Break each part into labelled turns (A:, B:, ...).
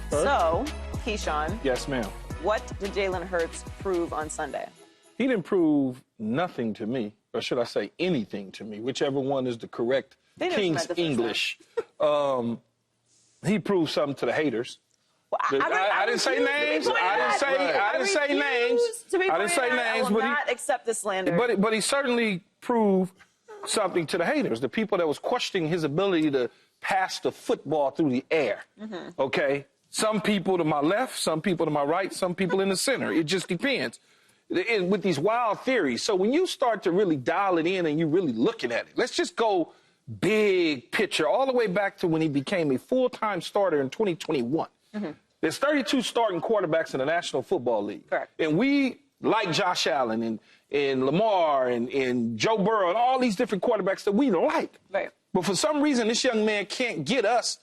A: So, Keyshawn.
B: Yes, ma'am.
A: What did Jalen Hurts prove on Sunday?
B: He didn't prove nothing to me, or should I say anything to me, whichever one is the correct King's English. He proved something to the haters.
A: Well,
B: I didn't say names. I didn't say names.
A: I will not accept the slander.
B: But he certainly proved something to the haters, the people that was questioning his ability to pass the football through the air. Okay? Some people to my left, some people to my right, some people in the center. It just depends. With these wild theories. So when you start to really dial it in and you're really looking at it, let's just go big picture all the way back to when he became a full-time starter in 2021. There's 32 starting quarterbacks in the National Football League.
A: Correct.
B: And we, like Josh Allen and Lamar and Joe Burrow and all these different quarterbacks that we like.
A: Right.
B: But for some reason, this young man can't get us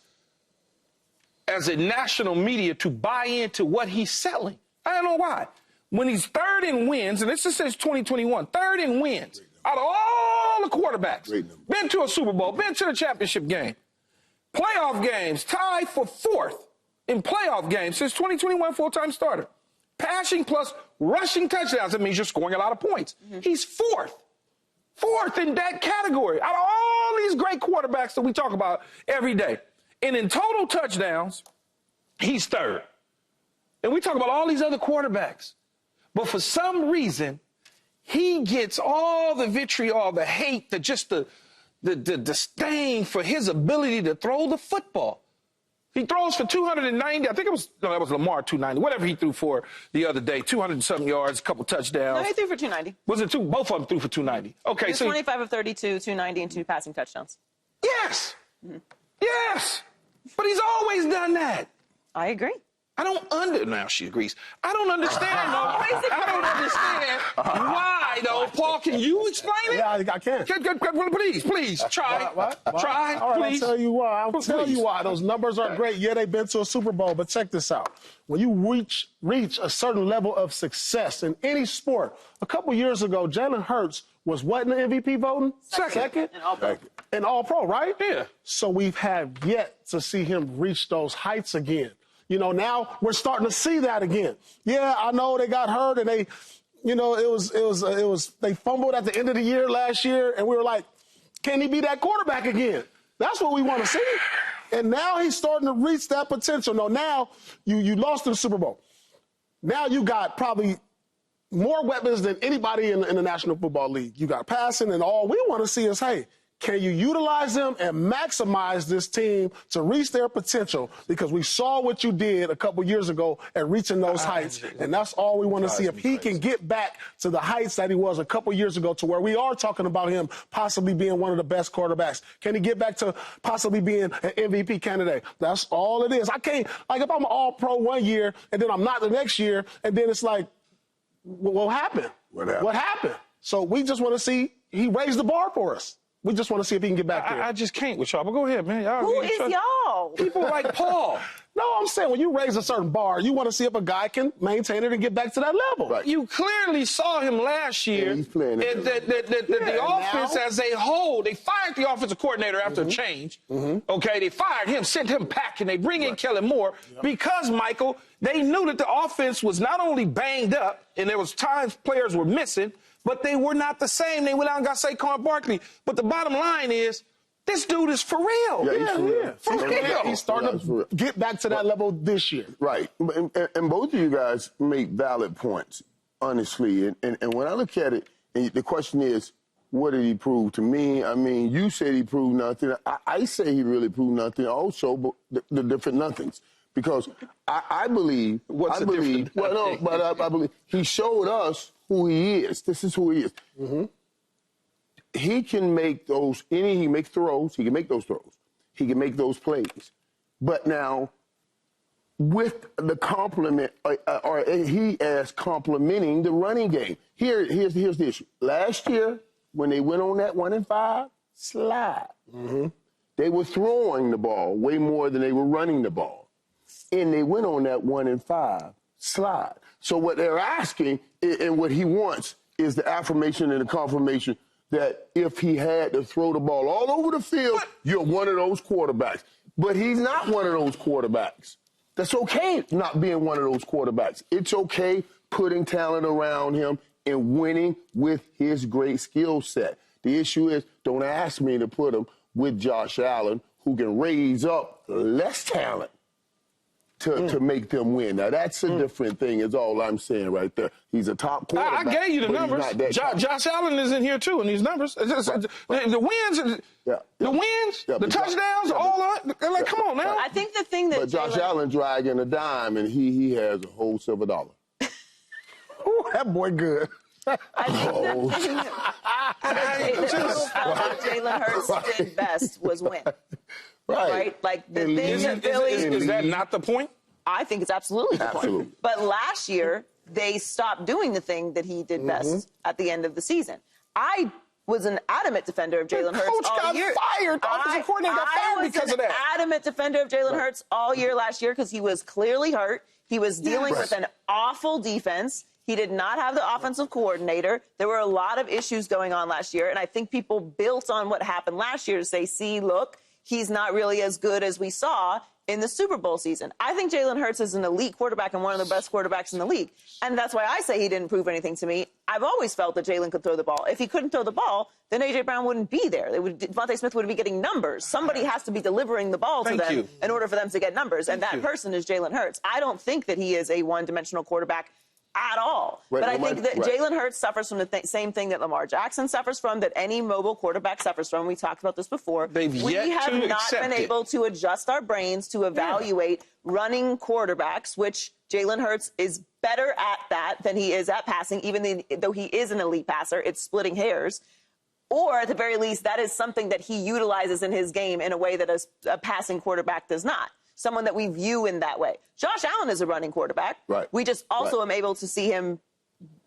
B: as a national media to buy into what he's selling. I don't know why. When he's third in wins, and this just says 2021, third in wins, out of all the quarterbacks, been to a Super Bowl, been to the championship game, playoff games, tied for fourth in playoff games since 2021, full-time starter. Passing plus rushing touchdowns, that means you're scoring a lot of points. He's fourth in that category out of all these great quarterbacks that we talk about every day. And in total touchdowns, he's third. And we talk about all these other quarterbacks. But for some reason, he gets all the vitriol, the hate, the disdain for his ability to throw the football. He throws for 290. I think that was Lamar 290, whatever he threw for the other day, 200-something yards, a couple touchdowns.
A: No, he threw for 290.
B: Was it two? Both of them threw for 290. Okay,
A: so 25 of 32, 290, and 2 passing touchdowns.
B: Yes. Yes. But he's always done that.
A: I agree.
B: Now she agrees. I don't understand, though. I don't understand why, though. Paul, can you explain it?
C: Yeah, I can.
B: Please, try.
C: What?
B: Try,
C: all right,
B: please.
C: I'll tell you why. Those numbers are great. Yeah, they've been to a Super Bowl, but check this out. When you reach a certain level of success in any sport, a couple years ago, Jalen Hurts was what in the MVP voting? Second. And All-Pro, right?
B: Yeah.
C: So we've had yet to see him reach those heights again. You know, now we're starting to see that again. Yeah, I know they got hurt and they, you know, they fumbled at the end of the year last year, and we were like, can he be that quarterback again? That's what we want to see. And now he's starting to reach that potential. No, now you lost in the Super Bowl. Now you got probably more weapons than anybody in the National Football League. You got passing, and all we want to see is, hey, can you utilize them and maximize this team to reach their potential? Because we saw what you did a couple years ago at reaching those heights, and that's all we want to see. If he can get back to the heights that he was a couple years ago, to where we are talking about him possibly being one of the best quarterbacks. Can he get back to possibly being an MVP candidate? That's all it is. I can't, like, if I'm an All-Pro one year and then I'm not the next year, and then it's like, what happened? What happened? So we just want to see he raised the bar for us. We just want to see if he can get back there.
B: I just can't with y'all, but go ahead, man.
A: Who is y'all?
B: People like Paul.
C: No, I'm saying when you raise a certain bar, you want to see if a guy can maintain it and get back to that level.
B: Right. You clearly saw him last year.
D: He's playing
B: the offense as a whole, they fired the offensive coordinator after a change. Okay, they fired him, sent him packing. They bring in Kellen Moore because, Michael, they knew that the offense was not only banged up, and there was times players were missing, but they were not the same. They went out and got Saquon Barkley. But the bottom line is, this dude is for real.
D: Yeah, he's for real.
C: He's starting to get back to that level this year.
D: Right. And both of you guys make valid points, honestly. And when I look at it, and the question is, what did he prove to me? I mean, you said he proved nothing. I say he really proved nothing also, but the different nothings. Because I believe...
B: I believe
D: he showed us who he is. This is who he is. He can make those, he makes throws, he can make those throws. He can make those plays. But now, with the compliment, or he as complimenting the running game. Here's the issue. Last year, when they went on that 1-5 slide, they were throwing the ball way more than they were running the ball. And they went on that 1-5 slide. So what they're asking, and what he wants, is the affirmation and the confirmation that if he had to throw the ball all over the field, you're one of those quarterbacks. But he's not one of those quarterbacks. That's okay not being one of those quarterbacks. It's okay putting talent around him and winning with his great skill set. The issue is, don't ask me to put him with Josh Allen, who can raise up less talent to make them win. Now, that's a different thing, is all I'm saying right there. He's a top quarterback.
B: I gave you the numbers. Josh Allen is in here, too, in these numbers. The wins, the touchdowns, all of it. Like, come on now.
A: I think the thing that
D: But Josh Allen dragging a dime, and he has a whole silver dollar.
C: Ooh, that boy good.
A: I think the thing that Jalen Hurts did best was win. Right? Like, the thing that Philly...
B: Is that not the point?
A: I think it's absolutely the point. But last year, they stopped doing the thing that he did best at the end of the season. I was an adamant defender of Jalen Hurts all year.
B: Fired. The offensive coordinator got fired because of that.
A: I was an adamant defender of Jalen Hurts all year last year because he was clearly hurt. He was dealing with an awful defense. He did not have the offensive coordinator. There were a lot of issues going on last year, and I think people built on what happened last year to say, see, look, he's not really as good as we saw in the Super Bowl season. I think Jalen Hurts is an elite quarterback and one of the best quarterbacks in the league. And that's why I say he didn't prove anything to me. I've always felt that Jalen could throw the ball. If he couldn't throw the ball, then A.J. Brown wouldn't be there. Devontae Smith would be getting numbers. Somebody has to be delivering the ball to them in order for them to get numbers. And that person is Jalen Hurts. I don't think that he is a one-dimensional quarterback at all. But I think that Jalen Hurts suffers from the same thing that Lamar Jackson suffers from, that any mobile quarterback suffers from. We talked about this before. We have not been able to adjust our brains to evaluate running quarterbacks, which Jalen Hurts is better at that than he is at passing, even though he is an elite passer. It's splitting hairs. Or at the very least, that is something that he utilizes in his game in a way that a passing quarterback does not. Someone that we view in that way. Josh Allen is a running quarterback.
D: Right.
A: We just also am able to see him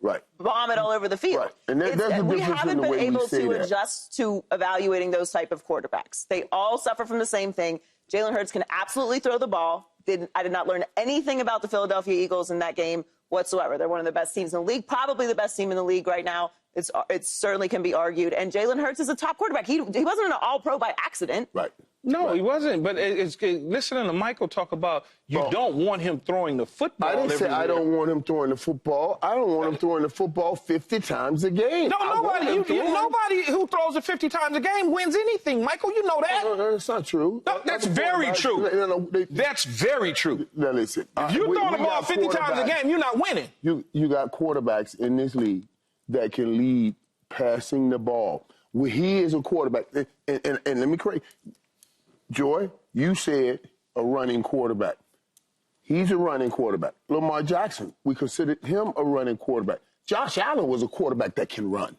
A: bomb it all over the field.
D: Right. And
A: we haven't been able to adjust to evaluating those type of quarterbacks. They all suffer from the same thing. Jalen Hurts can absolutely throw the ball. I did not learn anything about the Philadelphia Eagles in that game whatsoever. They're one of the best teams in the league, probably the best team in the league right now. It certainly can be argued. And Jalen Hurts is a top quarterback. He wasn't an all-pro by accident.
D: Right.
B: No, he wasn't. But listening to Michael talk about you don't want him throwing the football.
D: I didn't say I don't want him throwing the football. I don't want him throwing the football 50 times a game.
B: No, nobody who throws it 50 times a game wins anything, Michael. You know that.
D: No, that's not true.
B: No, that's very true. That's very true.
D: Now listen.
B: If you throw the ball 50 times a game, you're not winning.
D: You got quarterbacks in this league that can lead passing the ball. Well, he is a quarterback. And let me correct. Joy, you said a running quarterback. He's a running quarterback. Lamar Jackson, we considered him a running quarterback. Josh Allen was a quarterback that can run.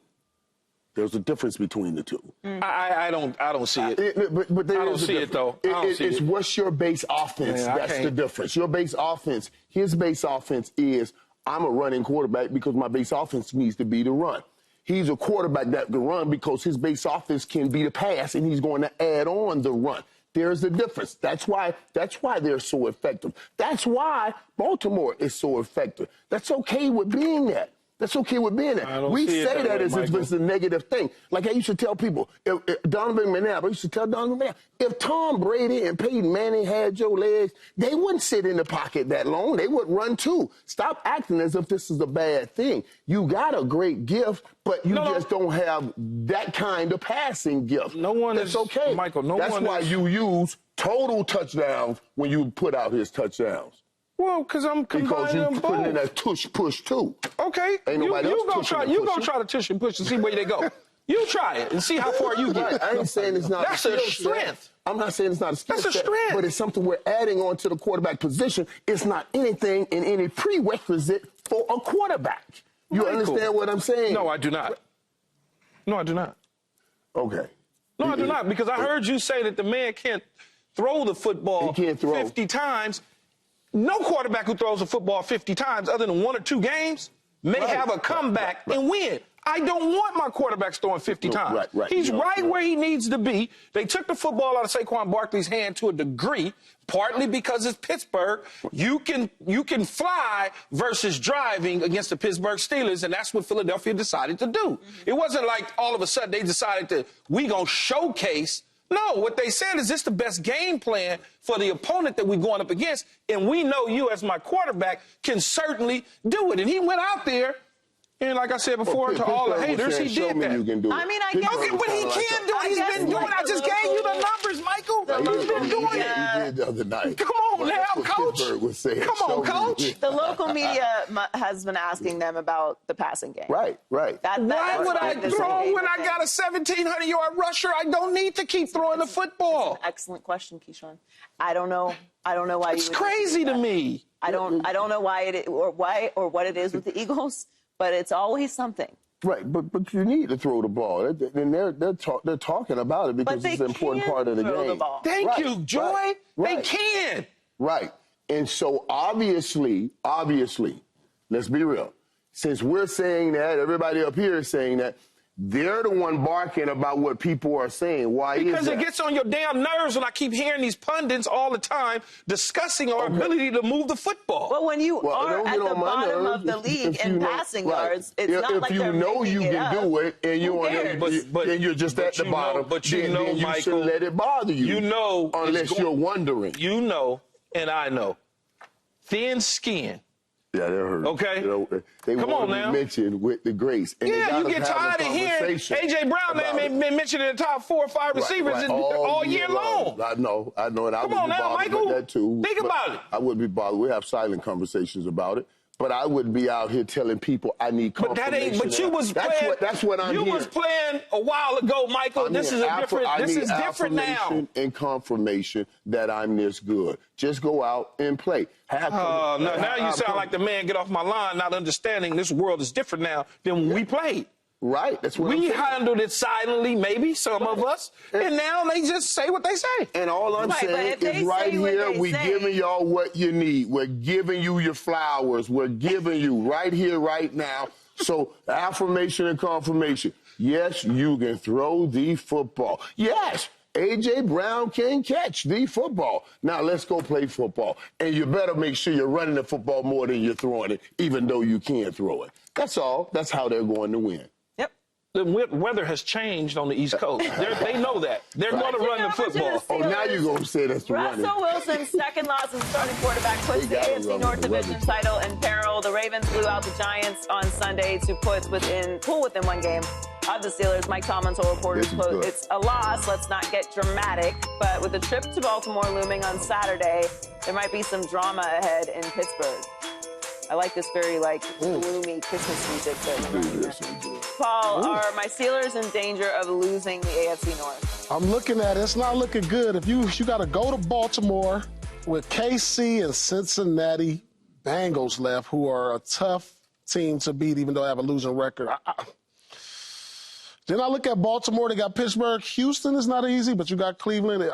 D: There's a difference between the two.
B: I don't see it.
D: But there
B: I don't see it, though.
D: It's what's your base offense. That's the difference. Your base offense, his base offense is, I'm a running quarterback because my base offense needs to be the run. He's a quarterback that can run because his base offense can be the pass, and he's going to add on the run. There's a difference. That's why they're so effective. That's why Baltimore is so effective. That's okay with being that. That's okay with being that. We say that as if it's a negative thing. Like I used to tell people, Donovan McNabb, I used to tell Donovan McNabb, if Tom Brady and Peyton Manning had your legs, they wouldn't sit in the pocket that long. They would run too. Stop acting as if this is a bad thing. You got a great gift, but you just don't have that kind of passing gift. That's okay.
B: Michael,
D: That's why you use total touchdowns when you put out his touchdowns.
B: Well, because I'm combining them both.
D: Because you putting in that tush-push, too.
B: Okay.
D: Ain't nobody else pushing and
B: You gonna try to tush and push and see where they go. You try it and see how far you get.
D: I ain't saying it's not
B: That's a strength.
D: I'm not saying it's not a skill set.
B: That's a strength.
D: But it's something we're adding on to the quarterback position. It's not anything in any prerequisite for a quarterback. You understand what I'm saying?
B: No, I do not. No, I do not.
D: Okay.
B: No, I do not, because I heard you say that the man can't throw the football 50 times. No quarterback who throws a football 50 times other than 1 or 2 games may have a comeback and win. I don't want my quarterbacks throwing 50 times. He's where he needs to be. They took the football out of Saquon Barkley's hand to a degree, partly because it's Pittsburgh. You can fly versus driving against the Pittsburgh Steelers, and that's what Philadelphia decided to do. It wasn't like all of a sudden they decided we gonna showcase No, what they said is this the best game plan for the opponent that we're going up against, and we know you as my quarterback can certainly do it. And he went out there, and like I said before, to all the haters, he did that.
D: You can do it.
A: I mean, I guess.
B: Okay, but he can't do it. He's been doing it. I just gave you the numbers, Michael. He's been doing it.
D: He did the other night.
B: Come on now, Coach.
D: Come
B: on, Coach.
A: The local media has been asking them about the passing game.
D: Right.
B: Why would I throw when I got a 1,700-yard rusher? I don't need to keep throwing the football.
A: Excellent question, Keyshawn. I don't know why.
B: It's crazy to me.
A: I don't know why or what it is with the Eagles, but it's always something.
D: Right, but you need to throw the ball, and they're talking about it because it's an important part of the game.
B: Thank you, Joy.
D: Right.
B: They can.
D: Right, and so obviously, let's be real. Since we're saying that, everybody up here is saying that, they're the one barking about what people are saying. Why
B: because
D: is that?
B: It gets on your damn nerves when I keep hearing these pundits all the time discussing our ability to move the football.
A: But when you are at the bottom of the league in passing yards, it's not like they're making
D: you can do it and then you're just at the bottom.
B: But
D: then
B: Michael,
D: you shouldn't let it bother you. Unless you're wondering.
B: And I know. Thin skin.
D: Yeah, they're hurt.
B: Okay.
D: They
B: Come on now.
D: mentioned with the grace. And
B: yeah, you get tired of hearing A.J. Brown name been mentioned in the top 4 or 5 receivers all year long.
D: I know, and I would be bothered with that too.
B: Think about it.
D: I would be bothered. We have silent conversations about it. But I wouldn't be out here telling people I need confirmation.
B: But you was playing.
D: That's what I'm
B: hearing. You was playing a while ago, Michael. This is different now.
D: And confirmation that I'm this good. Just go out and play.
B: Now you sound like the man get off my line, not understanding this world is different now than when we played.
D: Right, that's what
B: we handled it silently, maybe some of us, and now they just say what they say.
D: And all I'm saying is right here, we're giving y'all what you need. We're giving you your flowers. We're giving you right here, right now. So affirmation and confirmation. Yes, you can throw the football. Yes, A.J. Brown can catch the football. Now let's go play football. And you better make sure you're running the football more than you're throwing it, even though you can't throw it. That's all. That's how they're going to win.
B: The weather has changed on the East Coast. They know that. They're going to run the football.
D: Now you're going to say that's the running.
A: Russell Wilson's second loss as starting quarterback puts the AFC North Division title in peril. The Ravens blew out the Giants on Sunday to pull within 1 game of the Steelers. Mike Tomlin told reporters, quote, "It's a loss. Let's not get dramatic." But with the trip to Baltimore looming on Saturday, there might be some drama ahead in Pittsburgh. I like this very, gloomy Christmas music. Paul, are my Steelers in danger of losing the AFC North?
C: I'm looking at it. It's not looking good. If you got to go to Baltimore with KC and Cincinnati Bengals left, who are a tough team to beat, even though they have a losing record. Then I look at Baltimore. They got Pittsburgh. Houston is not easy, but you got Cleveland.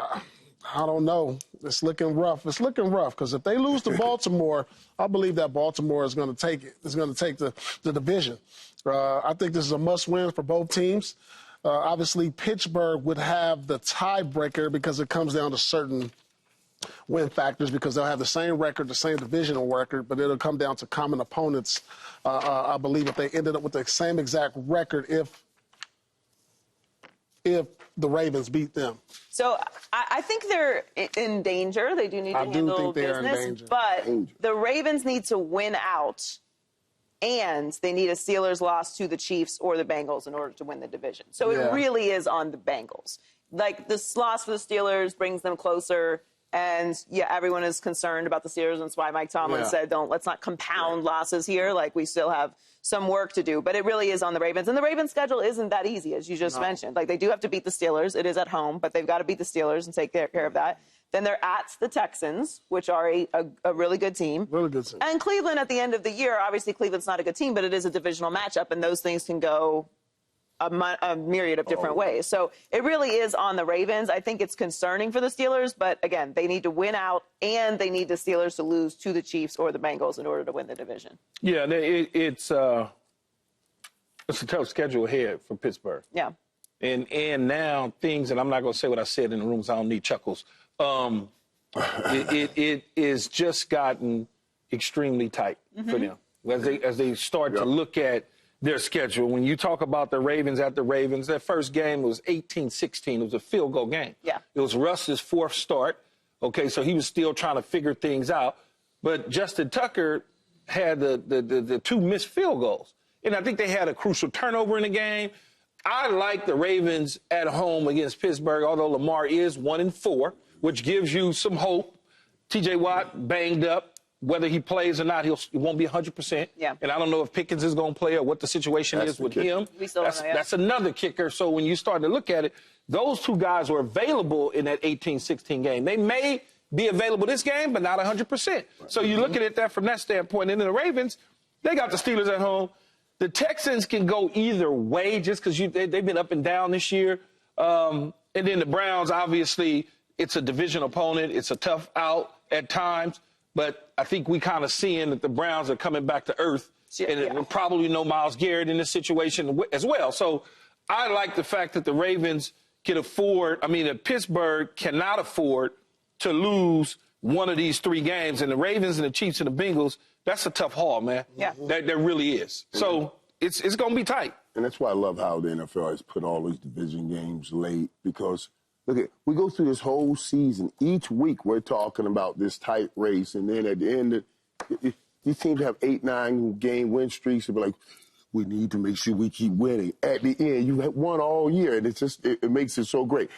C: I don't know. It's looking rough. It's looking rough because if they lose to Baltimore, I believe that Baltimore is going to take it. It's going to take the division. I think this is a must-win for both teams. Obviously, Pittsburgh would have the tiebreaker because it comes down to certain win factors because they'll have the same record, the same divisional record, but it'll come down to common opponents. I believe if they ended up with the same exact record if the Ravens beat them.
A: So I think they're in danger. They do need to handle business. But the Ravens need to win out, and they need a Steelers loss to the Chiefs or the Bengals in order to win the division. So it really is on the Bengals. Like, this loss for the Steelers brings them closer. And, everyone is concerned about the Steelers. And that's why Mike Tomlin said, let's not compound losses here. Like, we still have some work to do. But it really is on the Ravens. And the Ravens' schedule isn't that easy, as you just mentioned. Like, they do have to beat the Steelers. It is at home, but they've got to beat the Steelers and take care of that. Then they're at the Texans, which are a really good team.
C: Really good team.
A: And Cleveland at the end of the year. Obviously, Cleveland's not a good team, but it is a divisional matchup, and those things can go a myriad of different ways. So it really is on the Ravens. I think it's concerning for the Steelers, but again, they need to win out, and they need the Steelers to lose to the Chiefs or the Bengals in order to win the division.
B: Yeah, it's a tough schedule ahead for Pittsburgh.
A: Yeah.
B: And now things, and I'm not going to say what I said in the rooms, I don't need chuckles. It is just gotten extremely tight for them as they start to look at their schedule. When you talk about the Ravens at the Ravens, their first game was 18-16. It was a field goal game.
A: Yeah.
B: It was Russ's fourth start. Okay, so he was still trying to figure things out. But Justin Tucker had the two missed field goals. And I think they had a crucial turnover in the game. I like the Ravens at home against Pittsburgh, although Lamar is 1-4, which gives you some hope. T.J. Watt banged up. Whether he plays or not, he won't be 100%.
A: Yeah.
B: And I don't know if Pickens is going to play or what the situation is with him.
A: We still don't know, yeah.
B: That's another kicker. So when you start to look at it, those two guys were available in that 18-16 game. They may be available this game, but not 100%. So you look at it that from that standpoint. And then the Ravens, they got the Steelers at home. The Texans can go either way just because they've been up and down this year. And then the Browns, obviously, it's a division opponent. It's a tough out at times. But I think we kind of seeing that the Browns are coming back to earth. And probably no Myles Garrett in this situation as well. So I like the fact that the Ravens can afford, that Pittsburgh cannot afford to lose one of these three games. And the Ravens and the Chiefs and the Bengals, that's a tough haul, man.
A: Yeah.
B: That really is. So it's going to be tight.
D: And that's why I love how the NFL has put all these division games late, because look, we go through this whole season. Each week we're talking about this tight race, and then at the end, these teams have 8-9 game win streaks. And be like, we need to make sure we keep winning. At the end, you have won all year, and it makes it so great.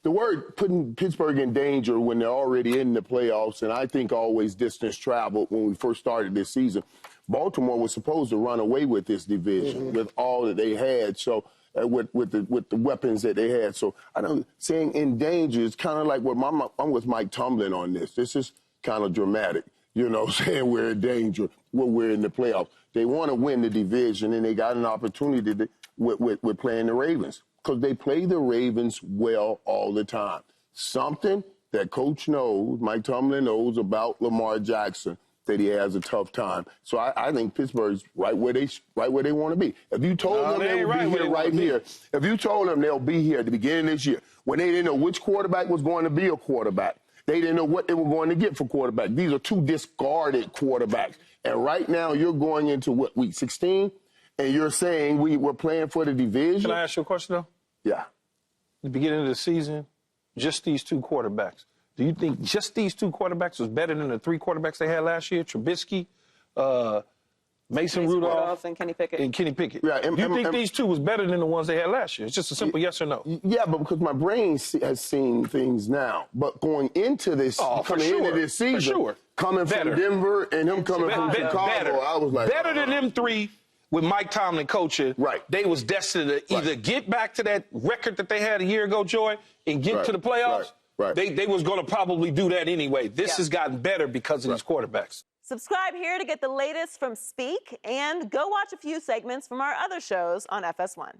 D: The word putting Pittsburgh in danger when they're already in the playoffs, and I think always distance traveled when we first started this season. Baltimore was supposed to run away with this division with all that they had. So. With the weapons that they had. So I don't saying in danger is kind of like what I'm with Mike Tomlin on this. This is kind of dramatic, saying we're in danger when we're in the playoffs. They want to win the division, and they got an opportunity with playing the Ravens, because they play the Ravens well all the time. Something that Coach knows, Mike Tomlin knows about Lamar Jackson, that he has a tough time. So I think Pittsburgh's right where they want to be. If you told them they would be here right here, if you told them they'll be here at the beginning of this year, when they didn't know which quarterback was going to be a quarterback, they didn't know what they were going to get for quarterback. These are two discarded quarterbacks. And right now you're going into week 16, and you're saying we're playing for the division.
B: Can I ask you a question, though?
D: Yeah.
B: The beginning of the season, just these two quarterbacks. Do you think just these two quarterbacks was better than the three quarterbacks they had last year? Trubisky, Mason Rudolph,
A: and Kenny Pickett.
D: Yeah,
B: do you think these two was better than the ones they had last year? It's just a simple yes or no.
D: Yeah, but because my brain has seen things now. But going into this, into this season, coming from Denver and him coming from Chicago, I was like,
B: better than them three. With Mike Tomlin coaching, they was destined to either get back to that record that they had a year ago, Joy, and get to the playoffs. They was going to probably do that anyway. This has gotten better because of these quarterbacks.
A: Subscribe here to get the latest from Speak, and go watch a few segments from our other shows on FS1.